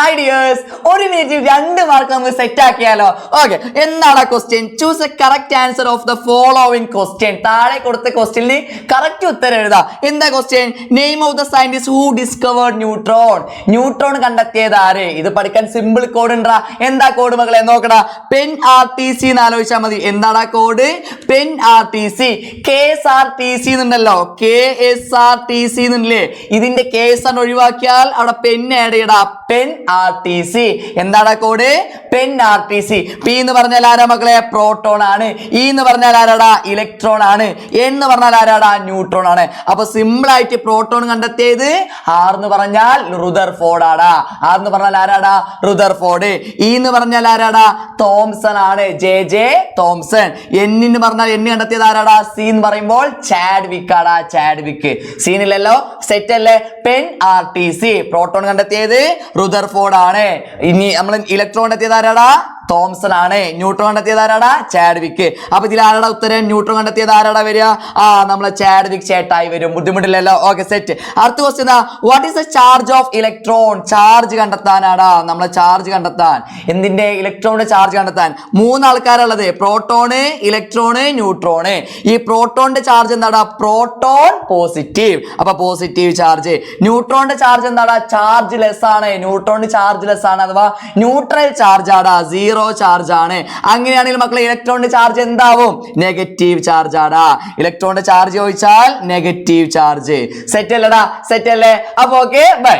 Hi dears, ഒരു മിനിറ്റിൽ 2 mark നമുക്ക് സെറ്റ് ആക്കിയാലോ? ഓക്കെ, എന്താണ് question? Choose A correct answer of the following question. താഴെ കൊടുത്ത ക്വസ്റ്റ്യനിൽ കറക്റ്റ് ഉത്തരം എഴുതാം. എന്താ question? Name of the scientist who discovered neutron. Neutron കണ്ടെത്തിയത് ആര്? ഇത് പഠിക്കാൻ സിമ്പിൾ കോഡ് ഉണ്ടാ. എന്താ കോഡ് മക്കളെ? നോക്കടാ, പെൻ RTC എന്ന് ആലോചിച്ചാൽ മതി. എന്താടാ കോഡ്? Pen RTC. KSRTC എന്നുണ്ടല്ലോ, KSRTC എന്നുണ്ടല്ലേ? ഇതിന്റെ KSR ഒഴിവാക്കിയാൽ അവിടെ പെൻ ആഡ് ചെയ്യടാ. Pen RTC. എന്താണ് കോഡ്? Pen RTC. P എന്ന് പറഞ്ഞാൽ ആരാ മക്കളെ? പ്രോട്ടോൺ ആണ്. E എന്ന് പറഞ്ഞാൽ ആരാടാ? ഇലക്ട്രോൺ ആണ്. N എന്ന് പറഞ്ഞാൽ ആരാടാ? ന്യൂട്രോൺ ആണ്. അപ്പൊ സിമ്പിൾ ആയിട്ട് പ്രോട്ടോൺ കണ്ടെത്തിയത് R എന്ന് പറഞ്ഞാൽ റുദർഫോർഡ് ആടാ. R എന്ന് പറഞ്ഞാൽ ആരാടാ? റുദർഫോർഡ്. E എന്ന് പറഞ്ഞാൽ ആരാടാ? തോംസൺ ആണ്. JJ Thomson. N എന്ന് പറഞ്ഞാൽ N കണ്ടെത്തിയത് ആരാടാ? C എന്ന് പറയുമ്പോൾ ചാഡ്വിക് ആടാ. ചാഡ്വിക്. സീനില്ലല്ലോ? സെറ്റ് അല്ലേ? Pen RTC. പ്രോട്ടോൺ കണ്ടെത്തിയത് റുദർഫോർഡ് ആണ്. ഇനി നമ്മൾ ഇലക്ട്രോൺ കണ്ടെത്തിയത് ആരാടാ? തോംസൺ ആണ്. ന്യൂട്രോൺ കണ്ടെത്തിയത് ആരാടാ? ചാഡ്വിക്. അപ്പൊ ഇതിൽ ആരാടാ ഉത്തരം? ന്യൂട്രോൺ കണ്ടെത്തിയത് ആരാടാ വരിക? നമ്മളെ ചാഡ്വിക് ചേട്ടായി വരും. ബുദ്ധിമുട്ടില്ലല്ലോ? Okay, set. അടുത്ത ക്വസ്റ്റ്യൻ എന്താ? What is the charge of electron? Charge കണ്ടെത്താനാടാ. നമ്മളെ ചാർജ് കണ്ടെത്താൻ, എന്തിന്റെ? ഇലക്ട്രോണിന്റെ ചാർജ് കണ്ടെത്താൻ 3 ആൾക്കാരുള്ളത്. Proton, electron, neutron. ഈ പ്രോട്ടോണിന്റെ ചാർജ് എന്താടാ? Proton positive. അപ്പൊ പോസിറ്റീവ് ചാർജ്. ന്യൂട്രോണിന്റെ ചാർജ് എന്താടാ? ചാർജ് ലെസ് ആണ്. ന്യൂട്രോണിന്റെ ചാർജ് ലെസ് ആണ്, അഥവാ ന്യൂട്രൽ ചാർജ് ആടാ. 0 ചാർജ് ആണ്. അങ്ങനെയാണെങ്കിൽ മക്കളെ ഇലക്ട്രോണിന്റെ ചാർജ് എന്താവും? നെഗറ്റീവ് ചാർജ് ആടാ. ഇലക്ട്രോണിന്റെ ചാർജ് ചോദിച്ചാൽ നെഗറ്റീവ് ചാർജ്. സെറ്റ് അല്ലടാ? സെറ്റ് അല്ലേ? അപ്പൊ ഓക്കെ, ബൈ.